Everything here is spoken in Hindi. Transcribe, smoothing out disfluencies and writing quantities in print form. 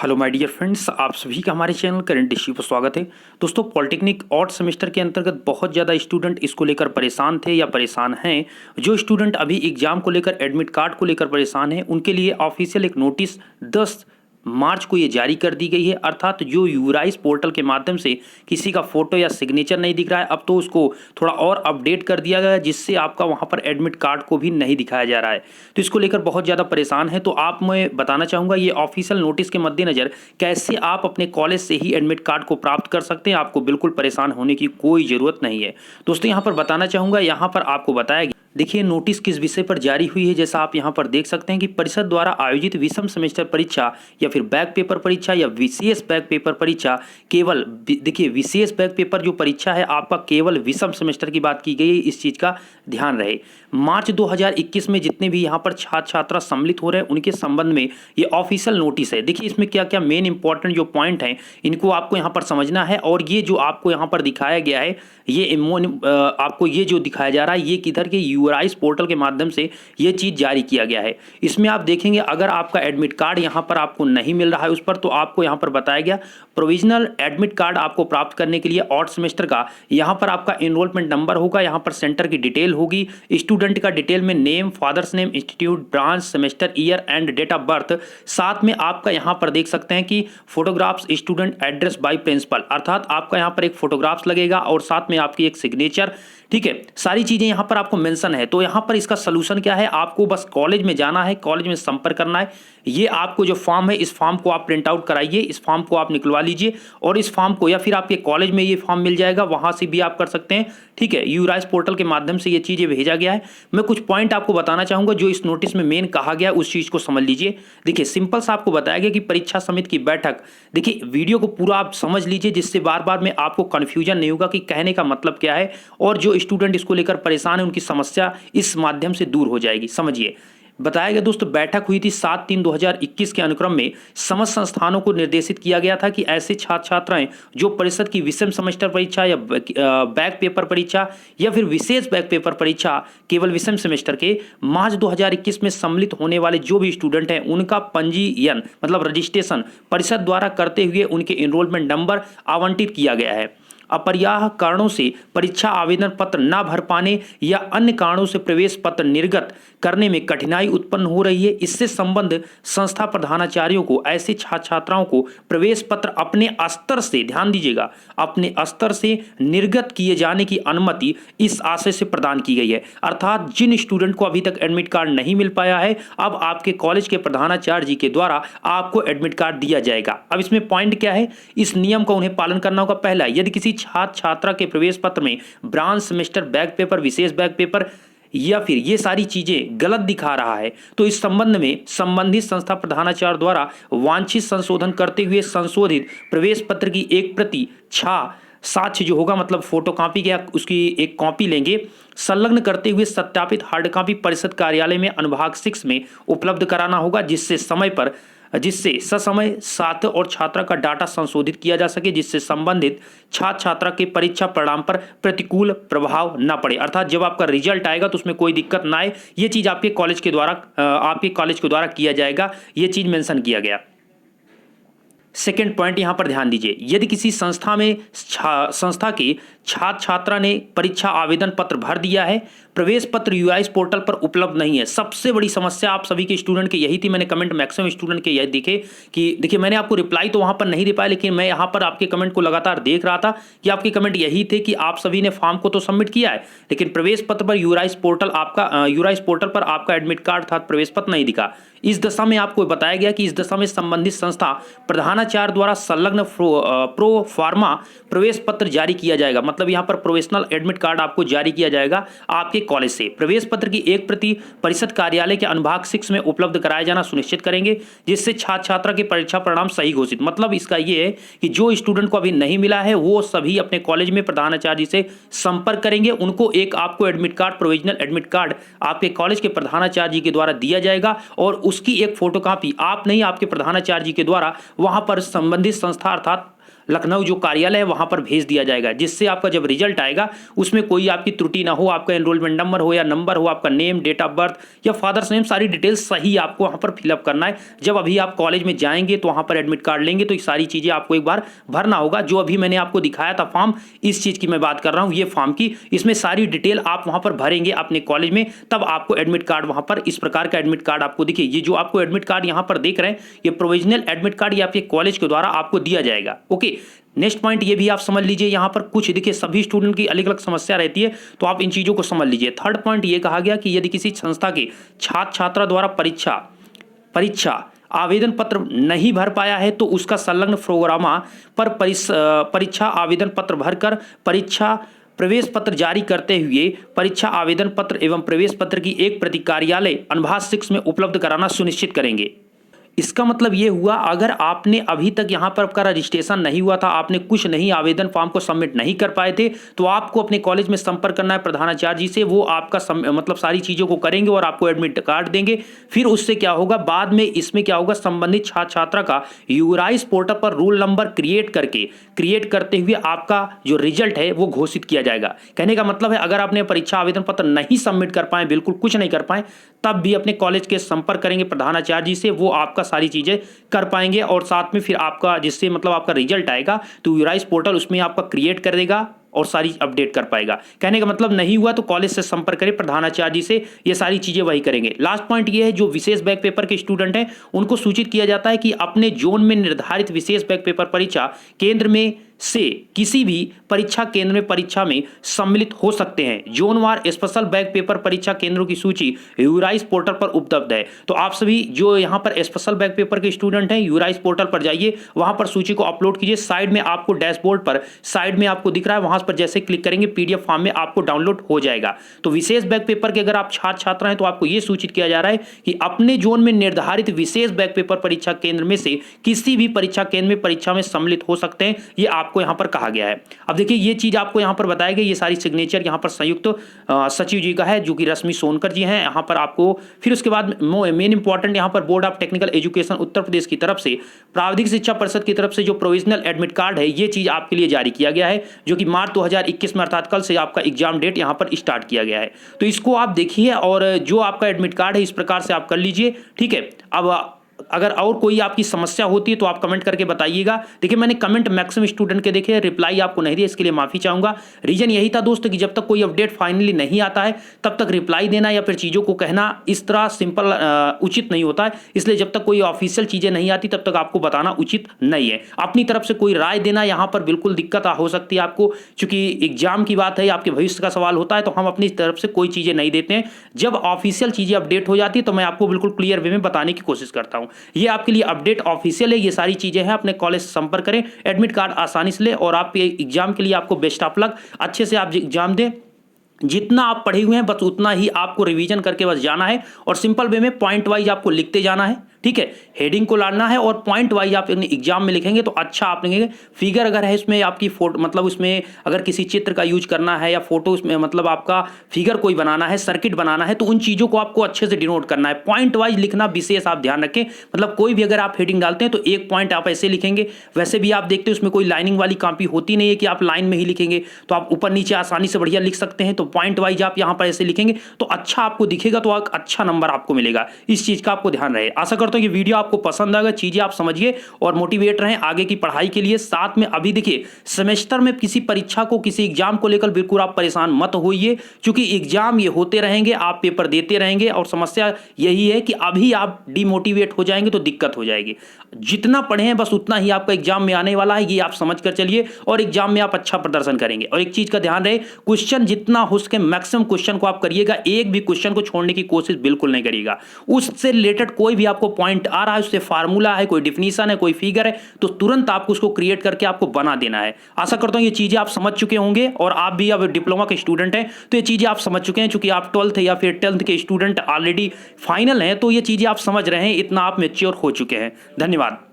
हेलो माय डियर फ्रेंड्स, आप सभी का हमारे चैनल करंट इश्यू पर स्वागत है। दोस्तों, पॉलिटेक्निक ऑड सेमेस्टर के अंतर्गत बहुत ज़्यादा स्टूडेंट इसको लेकर परेशान थे या परेशान हैं। जो स्टूडेंट अभी एग्जाम को लेकर एडमिट कार्ड को लेकर परेशान हैं, उनके लिए ऑफिशियल एक नोटिस 10 मार्च को ये जारी कर दी गई है। अर्थात जो यूराइस पोर्टल के माध्यम से किसी का फोटो या सिग्नेचर नहीं दिख रहा है, अब तो उसको थोड़ा और अपडेट कर दिया गया है, जिससे आपका वहां पर एडमिट कार्ड को भी नहीं दिखाया जा रहा है। तो इसको लेकर बहुत ज़्यादा परेशान है। तो आप मैं बताना चाहूँगा, ये ऑफिशियल नोटिस के मद्देनज़र कैसे आप अपने कॉलेज से ही एडमिट कार्ड को प्राप्त कर सकते हैं। आपको बिल्कुल परेशान होने की कोई ज़रूरत नहीं है। दोस्तों, यहाँ पर बताना चाहूँगा, यहाँ पर आपको बताया गया, देखिए नोटिस किस विषय पर जारी हुई है। जैसा आप यहाँ पर देख सकते हैं कि परिषद द्वारा आयोजित विषम सेमेस्टर परीक्षा या फिर बैक पेपर परीक्षा या विशेष बैक पेपर परीक्षा केवल, देखिए विशेष बैक पेपर जो परीक्षा है आपका केवल विषम सेमेस्टर की बात की गई है, इस चीज़ का ध्यान रहे। मार्च 2021 में जितने भी यहाँ पर छात्र छात्रा सम्मिलित हो रहे हैं उनके संबंध में ये ऑफिशियल नोटिस है। देखिए इसमें क्या क्या मेन इंपॉर्टेंट जो पॉइंट हैं इनको आपको यहाँ पर समझना है। और ये जो आपको यहाँ पर दिखाया गया है, ये आपको ये जो दिखाया जा रहा है, ये किधर के यूराइस पोर्टल के माध्यम से ये चीज़ जारी किया गया है। इसमें आप देखेंगे, अगर आपका एडमिट कार्ड यहाँ पर आपको नहीं मिल रहा है उस पर, तो आपको यहाँ पर बताया गया प्रोविजनल एडमिट कार्ड आपको प्राप्त करने के लिए ऑड सेमेस्टर का यहाँ पर आपका एनरोलमेंट नंबर होगा, यहाँ पर सेंटर की डिटेल होगी, स्टूडेंट का डिटेल में name, father's name, institute, branch, semester, year and date of birth. साथ में आपका यहाँ पर देख सकते हैं कि photographs, student address by principal, अर्थात आपका यहाँ पर एक फोटोग्राफ्स लगेगा और साथ में आपकी एक सिग्नेचर। ठीक है, सारी चीजें यहाँ पर आपको मेंशन है। तो यहाँ पर इसका सलूशन क्या है, आपको बस कॉलेज में जाना है, कॉलेज में संपर्क करना है। ये आपको जो फॉर्म है, इस फॉर्म को आप प्रिंट आउट कराइए, इस फॉर्म को आप निकलवा लीजिए और इस फॉर्म को, या फिर आपके कॉलेज में ये फॉर्म मिल जाएगा, वहां से भी आप कर सकते हैं। ठीक है, यूराइस पोर्टल के माध्यम से ये चीजें भेजा गया है। मैं कुछ पॉइंट आपको बताना चाहूंगा जो इस नोटिस में मेन कहा गया है, उस चीज को समझ लीजिए। देखिए सिंपल सा आपको बताया गया कि परीक्षा समिति की बैठक, देखिए वीडियो को पूरा आप समझ लीजिए, जिससे बार बार में आपको कंफ्यूजन नहीं होगा कि कहने का मतलब क्या है, और जो स्टूडेंट इसको लेकर परेशान है उनकी समस्या इस माध्यम से दूर हो जाएगी। समझिए, बताया गया दोस्तों, बैठक हुई थी 7/3/2021 के अनुक्रम में समस्त संस्थानों को निर्देशित किया गया था कि ऐसे छात्र छात्राएं जो परिषद की विषम सेमेस्टर परीक्षा या बैक पेपर परीक्षा या फिर विशेष बैक पेपर परीक्षा केवल विषम सेमेस्टर के मार्च 2021 में सम्मिलित होने वाले जो भी स्टूडेंट हैं, उनका पंजीयन मतलब रजिस्ट्रेशन परिषद द्वारा करते हुए उनके एनरोलमेंट नंबर आवंटित किया गया है। अपरिहार्य कारणों से परीक्षा आवेदन पत्र न भर पाने या अन्य कारणों से प्रवेश पत्र निर्गत करने में कठिनाई उत्पन्न हो रही है, इससे संबंध संस्था प्रधानाचार्यों को ऐसे छात्र छात्राओं को प्रवेश पत्र अपने स्तर से, ध्यान दीजिएगा, अपने स्तर से निर्गत किए जाने की अनुमति इस आशय से प्रदान की गई है। अर्थात जिन स्टूडेंट को अभी तक एडमिट कार्ड नहीं मिल पाया है, अब आपके कॉलेज के प्रधानाचार्य जी के द्वारा आपको एडमिट कार्ड दिया जाएगा। अब इसमें पॉइंट क्या है, इस नियम का उन्हें पालन करना होगा। पहला, यदि किसी छात्र छात्रा के प्रवेश पत्र में ब्रांच, सेमेस्टर, बैक पेपर, विशेष बैक पेपर या फिर ये सारी चीजें गलत दिखा रहा है, तो इस संबंध में संबंधित संस्था प्रधानाचार्य द्वारा वांछित संशोधन करते हुए संशोधित प्रवेश पत्र की एक प्रति साक्ष्य जो होगा, मतलब फोटो कॉपी या उसकी एक कॉपी लेंगे, संलग्न करते हुए सत्यापित हार्ड कॉपी परिषद कार्यालय में अनुभाग 6 में उपलब्ध कराना होगा, जिससे ससमय छात्र और छात्रा का डाटा संशोधित किया जा सके, जिससे संबंधित छात्र छात्रा के परीक्षा परिणाम पर प्रतिकूल प्रभाव न पड़े। अर्थात जब आपका रिजल्ट आएगा तो उसमें कोई दिक्कत ना आए, ये चीज आपके कॉलेज के द्वारा किया जाएगा, ये चीज मेंशन किया गया। सेकेंड पॉइंट यहां पर ध्यान दीजिए, यदि किसी संस्था के छात्र छात्रा ने परीक्षा आवेदन पत्र भर दिया है, प्रवेश पत्र यूआईएस पोर्टल पर उपलब्ध नहीं है। सबसे बड़ी समस्या आप सभी के स्टूडेंट की यही थी। मैंने कमेंट मैक्सिमम स्टूडेंट के यही देखे कि देखिए मैंने आपको रिप्लाई तो वहां पर नहीं दे पाया, लेकिन मैं यहां पर आपके कमेंट को लगातार देख रहा था कि आपके कमेंट यही थे कि आप सभी ने फॉर्म को तो सबमिट किया है, लेकिन प्रवेश पत्र पर यूआईएस पोर्टल पर आपका एडमिट कार्ड अर्थात प्रवेश पत्र नहीं दिखा। इस दशा में आपको बताया गया कि इस दशा में संबंधित संस्था प्रधानाचार्य द्वारा संलग्न प्रो फार्मा प्रवेश पत्र जारी किया जाएगा, मतलब यहां पर प्रोविजनल एडमिट कार्ड आपको जारी किया जाएगा आपके कॉलेज से। प्रवेश पत्र की एक प्रति परिषद कार्यालय के अनुभाग 6 में उपलब्ध कराया जाना सुनिश्चित करेंगे, जिससे छात्र छात्रा के परीक्षा परिणाम सही घोषित। मतलब इसका यह है कि जो स्टूडेंट को अभी नहीं मिला है वो सभी अपने कॉलेज में प्रधानाचार्य से संपर्क करेंगे, उनको एक आपको admit card, provisional admit card आपके कॉलेज के प्रधानाचार्य जी के द्वारा दिया जाएगा और उसकी एक फोटोकॉपी आप नहीं, आपके प्रधानाचार्य जी के द्वारा वहां पर संबंधित संस्था अर्थात लखनऊ जो कार्यालय है वहां पर भेज दिया जाएगा, जिससे आपका जब रिजल्ट आएगा उसमें कोई आपकी त्रुटि ना हो, आपका एनरोलमेंट नंबर हो या नंबर हो, आपका नेम, डेट ऑफ बर्थ या फादर्स नेम, सारी डिटेल्स सही आपको वहां पर फिलअप करना है। जब अभी आप कॉलेज में जाएंगे तो वहां पर एडमिट कार्ड लेंगे तो ये सारी चीजें आपको एक बार भरना होगा। जो अभी मैंने आपको दिखाया था फॉर्म, इस चीज की मैं बात कर रहा हूं, ये फॉर्म की, इसमें सारी डिटेल आप वहां पर भरेंगे अपने कॉलेज में, तब आपको एडमिट कार्ड वहां पर इस प्रकार का एडमिट कार्ड आपको दिखे। ये जो आपको एडमिट कार्ड यहां पर देख रहे हैं, ये प्रोविजनल एडमिट कार्ड, ये आपके कॉलेज के द्वारा आपको दिया जाएगा। ओके, नेक्स्ट पॉइंट ये भी आप समझ लीजिए, यहां पर कुछ देखिए सभी स्टूडेंट की अलग अलग समस्या रहती है, तो आप इन चीजों को समझ लीजिए। थर्ड पॉइंट ये कहा गया कि यदि किसी संस्था के छात्र छात्रा द्वारा परीक्षा आवेदन पत्र नहीं भर पाया है तो उसका संलग्न प्रोग्रामा पर परीक्षा आवेदन पत्र भरकर परीक्षा प्रवेश पत्र जारी करते हुए परीक्षा आवेदन पत्र एवं प्रवेश पत्र की एक प्रति कार्यालय अनुभाग 6 में उपलब्ध कराना सुनिश्चित करेंगे। इसका मतलब ये हुआ, अगर आपने अभी तक यहाँ पर आपका रजिस्ट्रेशन नहीं हुआ था, आपने कुछ नहीं आवेदन फॉर्म को सबमिट नहीं कर पाए थे, तो आपको अपने कॉलेज में संपर्क करना है प्रधानाचार्य जी से। वो आपका मतलब सारी चीज़ों को करेंगे और आपको एडमिट कार्ड देंगे। फिर उससे क्या होगा, बाद में इसमें क्या होगा, संबंधित छात्र छात्रा का यूराइज पोर्टल पर रोल नंबर क्रिएट करते हुए आपका जो रिजल्ट है वो घोषित किया जाएगा। कहने का मतलब है, अगर आपने परीक्षा आवेदन पत्र नहीं सबमिट कर पाए, बिल्कुल कुछ नहीं कर पाए, तब भी अपने कॉलेज के संपर्क करेंगे प्रधानाचार्य जी से, वो आपका सारी चीजें कर पाएंगे। और साथ में फिर आपका जिससे मतलब आपका रिजल्ट आएगा तो यूराइज पोर्टल उसमें आपका क्रिएट कर देगा और सारी अपडेट कर पाएगा। कहने का मतलब नहीं हुआ तो कॉलेज से संपर्क करें प्रधानाचार्य जी से, ये सारी चीजें वही करेंगे। लास्ट पॉइंट ये है, जो विशेष बैक पेपर के स्टूडेंट हैं उनको सूचित किया जाता है कि अपने जोन में निर्धारित विशेष बैक पेपर परीक्षा केंद्र में से किसी भी परीक्षा केंद्र में परीक्षा में सम्मिलित हो सकते हैं। जोनवार स्पेशल बैक पेपर परीक्षा केंद्रों की सूची यूराइज पोर्टल पर उपलब्ध है। तो आप सभी जो यहां पर स्पेशल बैक पेपर के स्टूडेंट हैं, यूराइज पोर्टल पर जाइए, वहां पर सूची को अपलोड कीजिए। साइड में आपको डैशबोर्ड पर साइड में आपको दिख रहा है, वहां पर जैसे क्लिक करेंगे पीडीएफ फॉर्म में आपको डाउनलोड हो जाएगा। तो विशेष बैक पेपर के अगर आप छात्र छात्रा हैं तो आपको यह सूचित किया जा रहा है कि अपने जोन में निर्धारित विशेष बैक पेपर परीक्षा केंद्र में से किसी भी परीक्षा केंद्र में परीक्षा में सम्मिलित हो सकते हैं, ये आपको यहां पर कहा गया है। अब देखिए ये चीज आपको यहां पर बताया गया, ये सारी सिग्नेचर यहां पर संयुक्त सचिव जी का है जो कि रश्मि सोनकर जी हैं। यहां पर आपको फिर उसके बाद मेन इंपॉर्टेंट यहां पर board of technical education Uttar Pradesh की तरफ से प्राविधिक शिक्षा परिषद की तरफ से जो प्रोविजनल एडमिट कार्ड है, ये चीज आपके लिए जारी किया गया है, जो कि मार्च 2021 में अर्थात कल से आपका एग्जाम डेट यहां पर स्टार्ट किया गया है। तो इसको आप देखिए और जो आपका एडमिट कार्ड है इस प्रकार से आप कर लीजिए, ठीक है। अब अगर और कोई आपकी समस्या होती है तो आप कमेंट करके बताइएगा। देखिए मैंने कमेंट मैक्सिमम स्टूडेंट के देखे, रिप्लाई आपको नहीं दिया, इसके लिए माफी चाहूंगा। रीजन यही था दोस्तों कि जब तक कोई अपडेट फाइनली नहीं आता है तब तक रिप्लाई देना या फिर चीज़ों को कहना इस तरह सिंपल उचित नहीं होता है। इसलिए जब तक कोई ऑफिशियल चीज़ें नहीं आती तब तक आपको बताना उचित नहीं है। अपनी तरफ से कोई राय देना यहाँ पर बिल्कुल दिक्कत हो सकती है आपको, चूंकि एग्जाम की बात है, आपके भविष्य का सवाल होता है, तो हम अपनी तरफ से कोई चीज़ें नहीं देते हैं। जब ऑफिशियल चीज़ें अपडेट हो जाती है तो मैं आपको बिल्कुल क्लियर वे में बताने की कोशिश करता हूँ। ये आपके लिए अपडेट ऑफिशियल है, ये सारी चीजें हैं। अपने कॉलेज से संपर्क करें, एडमिट कार्ड आसानी से ले और आप एग्जाम के लिए आपको बेस्ट ऑफ लक। अच्छे से आप एग्जाम दें, जितना आप पढ़े हुए हैं बस उतना ही आपको रिवीजन करके बस जाना है और सिंपल वे में पॉइंट वाइज आपको लिखते जाना है, ठीक है। हेडिंग को लाना है और पॉइंट वाइज आप एग्जाम में लिखेंगे तो अच्छा आप लिखेंगे। फिगर अगर है इसमें आपकी फोटो, मतलब उसमें अगर किसी चित्र का यूज करना है या फोटो उसमें मतलब आपका फिगर कोई बनाना है, सर्किट बनाना है, तो उन चीज़ों को आपको अच्छे से डिनोट करना है। पॉइंट वाइज लिखना विशेष आप ध्यान रखें। मतलब कोई भी अगर आप हेडिंग डालते हैं तो एक पॉइंट आप ऐसे लिखेंगे। वैसे भी आप देखते हैं उसमें कोई लाइनिंग वाली कॉपी होती नहीं है कि आप लाइन में ही लिखेंगे, तो आप ऊपर नीचे आसानी से बढ़िया लिख सकते हैं। तो पॉइंट वाइज आप यहाँ पर ऐसे लिखेंगे तो अच्छा आपको दिखेगा, तो अच्छा नंबर आपको मिलेगा। इस चीज़ का आपको ध्यान रहे। आशा करता हूँ ये वीडियो आपको पसंद आएगा, चीजें आप समझिए और मोटिवेट रहें आगे की पढ़ाई के लिए। साथ में अभी देखिए सेमेस्टर में किसी परीक्षा को, किसी एग्जाम को लेकर बिल्कुल आप परेशान मत होइए, क्योंकि एग्जाम ये होते रहेंगे, आप पेपर देते रहेंगे और समस्या यही है कि अभी आप डिमोटिवेट हो जाएंगे तो दिक्कत हो जाएगी। जितना पढ़े हैं बस उतना ही आपका एग्जाम में आने वाला है, ये आप समझ कर चलिए और एग्जाम में आप अच्छा प्रदर्शन करेंगे। और एक चीज का ध्यान रहे, क्वेश्चन जितना हो सके मैक्सिमम क्वेश्चन को आप करिएगा, एक भी क्वेश्चन को छोड़ने की कोशिश बिल्कुल नहीं करिएगा। उससे रिलेटेड कोई भी आपको पॉइंट आ रहा है, उससे फार्मूला है, कोई डिफिनीशन है, कोई फिगर है, तो तुरंत आपको उसको क्रिएट करके आपको बना देना है। आशा करता हूं ये चीजें आप समझ चुके होंगे और आप भी अब डिप्लोमा के स्टूडेंट हैं तो ये चीजें आप समझ चुके हैं। चूंकि आप 12th या फिर 10th के स्टूडेंट ऑलरेडी फाइनल हैं तो ये चीजें आप समझ रहे हैं, इतना आप मैच्योर हो चुके हैं। धन्यवाद।